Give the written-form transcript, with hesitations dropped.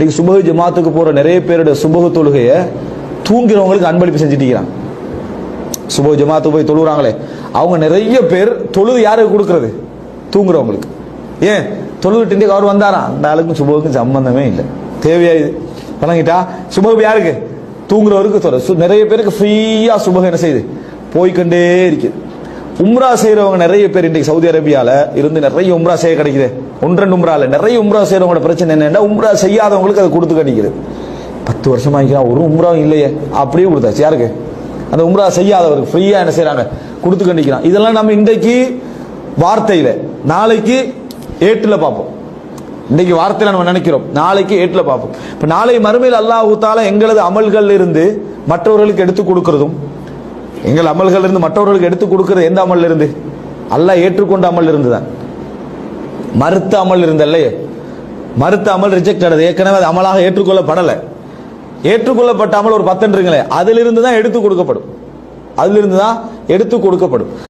இன்னைக்கு சுபஹ் ஜமாத்துக்கு போற நிறைய பேருடைய சுபஹ் தொழுகையை தூங்கிறவங்களுக்கு அன்பளிப்பு செஞ்சுட்டு சுபஹ் ஜமாத்துக்கு போய் தொழுகிறாங்களே அவங்க நிறைய பேர் தொழுது யாருக்கு கொடுக்கறது? தூங்குறவங்களுக்கு. ஏன் தொழுதுட்டு அவர் வந்தாரா அந்த ஆளுக்கும் சுபஹுக்கும் சம்பந்தமே இல்லை. தேவையா இது? வழங்கிட்டா சுபஹ் யாருக்கு? தூங்குறவருக்கு தொலை. நிறைய பேருக்கு ஃப்ரீயா சுபஹ் என்ன செய்யுது? போய்கொண்டே இருக்குது. உம்ரா செய்யறவங்க நிறைய பேர் இன்றைக்கு சவுதி அரேபியால இருந்து நிறைய உம்ரா செய்ய கிடைக்குது. ஒன்றரை உம்ரா இல்ல, நிறைய உம்ரா செய்யறவங்களோட பிரச்சனை என்னன்னா உம்ரா செய்யாதவங்களுக்கு அதை கொடுத்து கிடைக்குது. 10 வருஷமா ஒரு உம்ரா இல்லையே அப்படியே கொடுத்தாச்சு. யாருக்கு? அந்த உம்ரா செய்யாதவருக்கு ஃப்ரீயா என்ன செய்யறாங்க? கொடுத்து கண்டிக்கிறான். இதெல்லாம் நம்ம இன்றைக்கு வார்த்தையில, நாளைக்கு ஏட்டுல பார்ப்போம். இன்னைக்கு வார்த்தையில நம்ம நினைக்கிறோம், நாளைக்கு ஏட்டுல பார்ப்போம். இப்ப நாளை மறுமையில் அல்லாஹ் தஆலா எங்களது அமல்கள் இருந்து மற்றவர்களுக்கு எடுத்து கொடுக்கிறதும், எங்கள் அமல்கள் இருந்து மற்றவர்களுக்கு எடுத்து கொடுக்கிறது எந்த அமல் இருந்து? அல்லாஹ் ஏற்றுக்கொண்ட அமல் இருந்துதான். மறுத்த அமல் இருந்தல்லையே, மறுத்த அமல் ரிஜெக்ட் ஆனது, ஏற்கனவே அது அமலாக ஏற்றுக்கொள்ளப்படலை. ஏற்றுக்கொள்ளப்பட்ட அமல் ஒரு 10 இருக்குங்களே, அதிலிருந்து தான் எடுத்து கொடுக்கப்படும். அதிலிருந்து தான் எடுத்து கொடுக்கப்படும்.